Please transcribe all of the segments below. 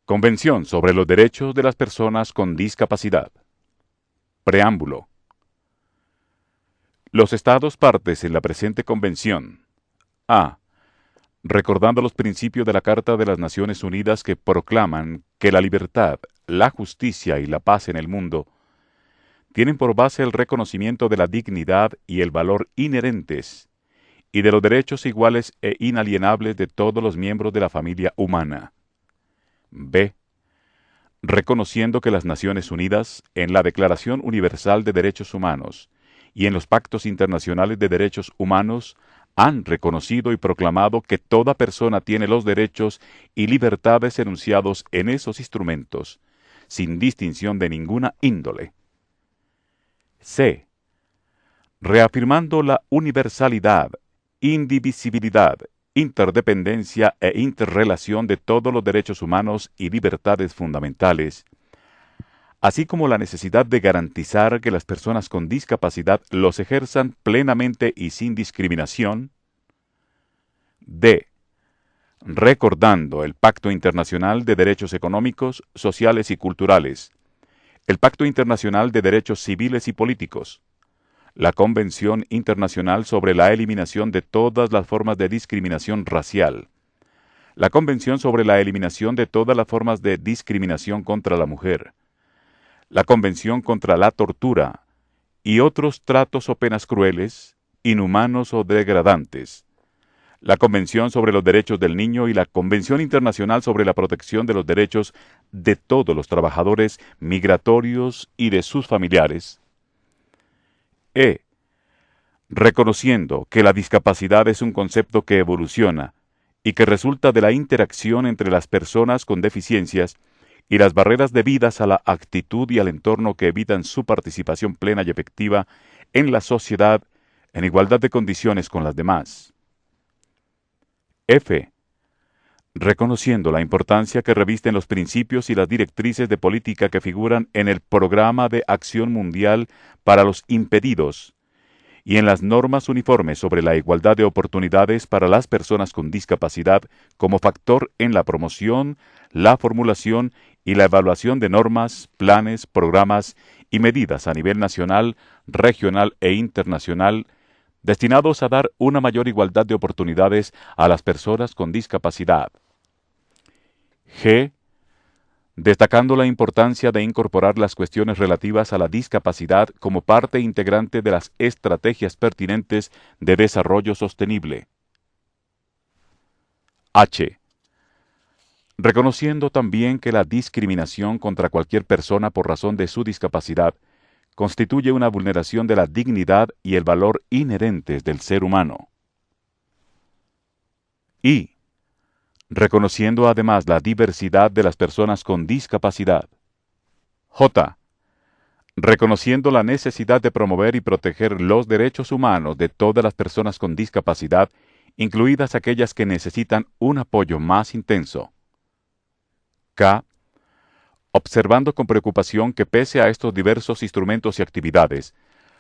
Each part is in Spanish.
Convención sobre los Derechos de las Personas con Discapacidad. Preámbulo. Los Estados partes en la presente Convención. A. Recordando los principios de la Carta de las Naciones Unidas que proclaman que la libertad, la justicia y la paz en el mundo tienen por base el reconocimiento de la dignidad y el valor inherentes y de los derechos iguales e inalienables de todos los miembros de la familia humana. B. Reconociendo que las Naciones Unidas, en la Declaración Universal de Derechos Humanos y en los pactos internacionales de derechos humanos, han reconocido y proclamado que toda persona tiene los derechos y libertades enunciados en esos instrumentos, sin distinción de ninguna índole. C. Reafirmando la universalidad, indivisibilidad, interdependencia e interrelación de todos los derechos humanos y libertades fundamentales, así como la necesidad de garantizar que las personas con discapacidad los ejerzan plenamente y sin discriminación. D. Recordando el Pacto Internacional de Derechos Económicos, Sociales y Culturales, el Pacto Internacional de Derechos Civiles y Políticos, la Convención Internacional sobre la Eliminación de todas las formas de discriminación racial, la Convención sobre la Eliminación de todas las formas de discriminación contra la mujer, la Convención contra la Tortura y otros tratos o penas crueles, inhumanos o degradantes, la Convención sobre los Derechos del Niño y la Convención Internacional sobre la Protección de los Derechos de todos los trabajadores migratorios y de sus familiares. E. Reconociendo que la discapacidad es un concepto que evoluciona y que resulta de la interacción entre las personas con deficiencias y las barreras debidas a la actitud y al entorno que evitan su participación plena y efectiva en la sociedad en igualdad de condiciones con las demás. F. Reconociendo la importancia que revisten los principios y las directrices de política que figuran en el Programa de Acción Mundial para los Impedidos y en las normas uniformes sobre la igualdad de oportunidades para las personas con discapacidad como factor en la promoción, la formulación y la evaluación de normas, planes, programas y medidas a nivel nacional, regional e internacional destinados a dar una mayor igualdad de oportunidades a las personas con discapacidad. G. Destacando la importancia de incorporar las cuestiones relativas a la discapacidad como parte integrante de las estrategias pertinentes de desarrollo sostenible. H. Reconociendo también que la discriminación contra cualquier persona por razón de su discapacidad constituye una vulneración de la dignidad y el valor inherentes del ser humano. I. Reconociendo además la diversidad de las personas con discapacidad. J. Reconociendo la necesidad de promover y proteger los derechos humanos de todas las personas con discapacidad, incluidas aquellas que necesitan un apoyo más intenso. K. Observando con preocupación que pese a estos diversos instrumentos y actividades,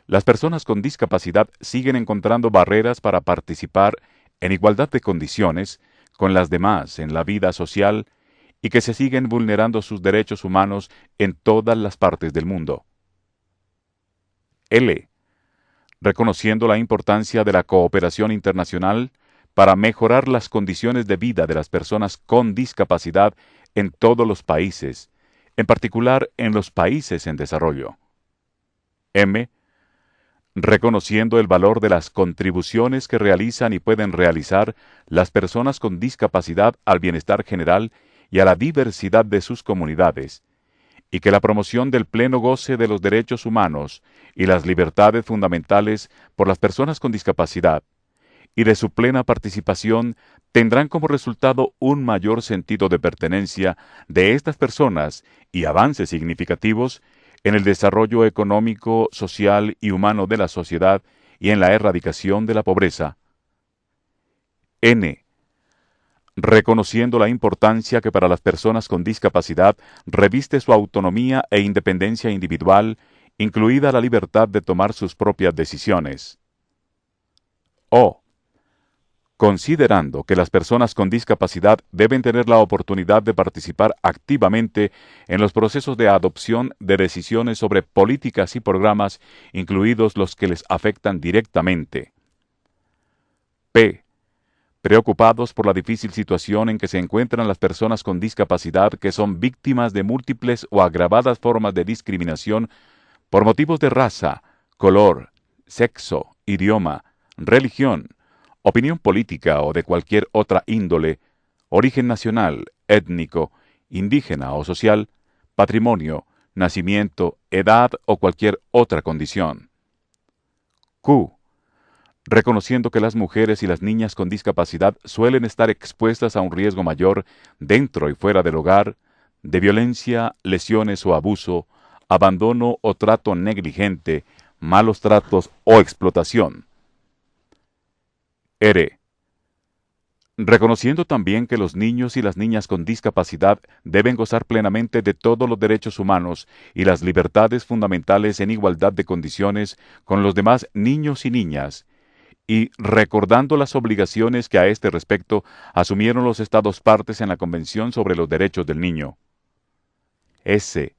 las personas con discapacidad siguen encontrando barreras para participar en igualdad de condiciones con las demás en la vida social y que se siguen vulnerando sus derechos humanos en todas las partes del mundo. L. Reconociendo la importancia de la cooperación internacional para mejorar las condiciones de vida de las personas con discapacidad en todos los países, en particular en los países en desarrollo. M. Reconociendo el valor de las contribuciones que realizan y pueden realizar las personas con discapacidad al bienestar general y a la diversidad de sus comunidades, y que la promoción del pleno goce de los derechos humanos y las libertades fundamentales por las personas con discapacidad, y de su plena participación tendrán como resultado un mayor sentido de pertenencia de estas personas y avances significativos en el desarrollo económico, social y humano de la sociedad y en la erradicación de la pobreza. N. Reconociendo la importancia que para las personas con discapacidad reviste su autonomía e independencia individual, incluida la libertad de tomar sus propias decisiones. O. considerando que las personas con discapacidad deben tener la oportunidad de participar activamente en los procesos de adopción de decisiones sobre políticas y programas, incluidos los que les afectan directamente. P. Preocupados por la difícil situación en que se encuentran las personas con discapacidad que son víctimas de múltiples o agravadas formas de discriminación por motivos de raza, color, sexo, idioma, religión, opinión política o de cualquier otra índole, origen nacional, étnico, indígena o social, patrimonio, nacimiento, edad o cualquier otra condición. Q. Reconociendo que las mujeres y las niñas con discapacidad suelen estar expuestas a un riesgo mayor dentro y fuera del hogar, de violencia, lesiones o abuso, abandono o trato negligente, malos tratos o explotación. R. Reconociendo también que los niños y las niñas con discapacidad deben gozar plenamente de todos los derechos humanos y las libertades fundamentales en igualdad de condiciones con los demás niños y niñas, y recordando las obligaciones que a este respecto asumieron los Estados partes en la Convención sobre los Derechos del Niño. S.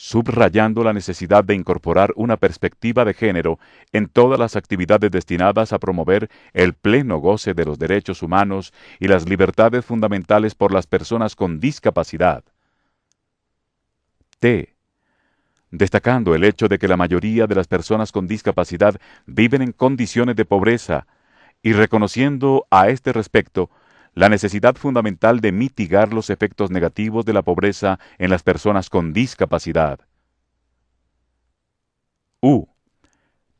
Subrayando la necesidad de incorporar una perspectiva de género en todas las actividades destinadas a promover el pleno goce de los derechos humanos y las libertades fundamentales por las personas con discapacidad. T. Destacando el hecho de que la mayoría de las personas con discapacidad viven en condiciones de pobreza y reconociendo a este respecto la necesidad fundamental de mitigar los efectos negativos de la pobreza en las personas con discapacidad. U.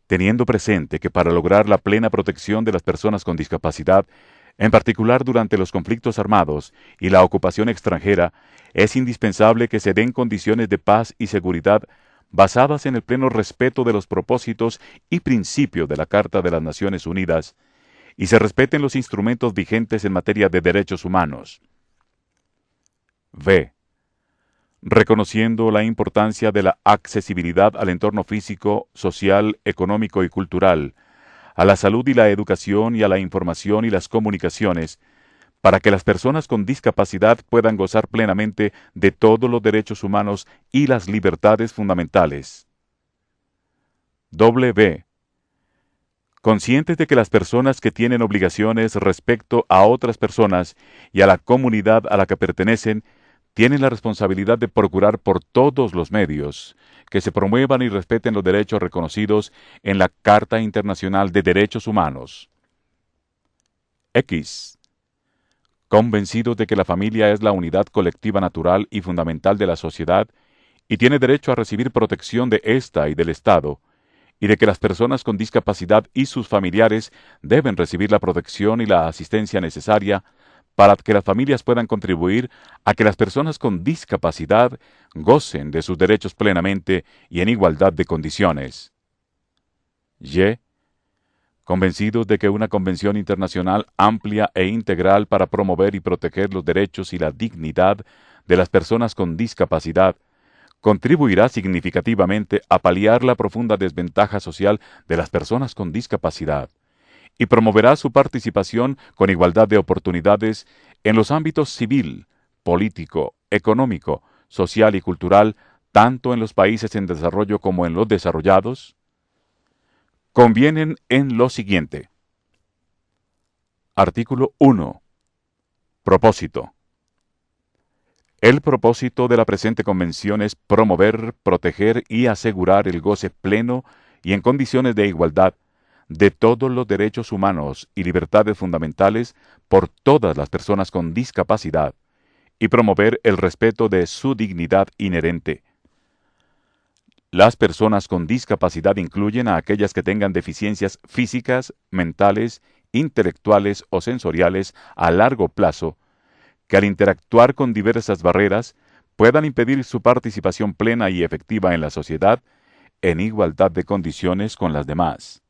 Teniendo presente que para lograr la plena protección de las personas con discapacidad, en particular durante los conflictos armados y la ocupación extranjera, es indispensable que se den condiciones de paz y seguridad basadas en el pleno respeto de los propósitos y principios de la Carta de las Naciones Unidas, y se respeten los instrumentos vigentes en materia de derechos humanos. V. Reconociendo la importancia de la accesibilidad al entorno físico, social, económico y cultural, a la salud y la educación y a la información y las comunicaciones, para que las personas con discapacidad puedan gozar plenamente de todos los derechos humanos y las libertades fundamentales. W. Conscientes de que las personas que tienen obligaciones respecto a otras personas y a la comunidad a la que pertenecen, tienen la responsabilidad de procurar por todos los medios que se promuevan y respeten los derechos reconocidos en la Carta Internacional de Derechos Humanos. X. Convencidos de que la familia es la unidad colectiva natural y fundamental de la sociedad y tiene derecho a recibir protección de ésta y del Estado, y de que las personas con discapacidad y sus familiares deben recibir la protección y la asistencia necesaria para que las familias puedan contribuir a que las personas con discapacidad gocen de sus derechos plenamente y en igualdad de condiciones. Y. Convencidos de que una convención internacional amplia e integral para promover y proteger los derechos y la dignidad de las personas con discapacidad contribuirá significativamente a paliar la profunda desventaja social de las personas con discapacidad y promoverá su participación con igualdad de oportunidades en los ámbitos civil, político, económico, social y cultural, tanto en los países en desarrollo como en los desarrollados, convienen en lo siguiente. Artículo 1. Propósito. El propósito de la presente convención es promover, proteger y asegurar el goce pleno y en condiciones de igualdad de todos los derechos humanos y libertades fundamentales por todas las personas con discapacidad y promover el respeto de su dignidad inherente. Las personas con discapacidad incluyen a aquellas que tengan deficiencias físicas, mentales, intelectuales o sensoriales a largo plazo, que al interactuar con diversas barreras puedan impedir su participación plena y efectiva en la sociedad en igualdad de condiciones con las demás.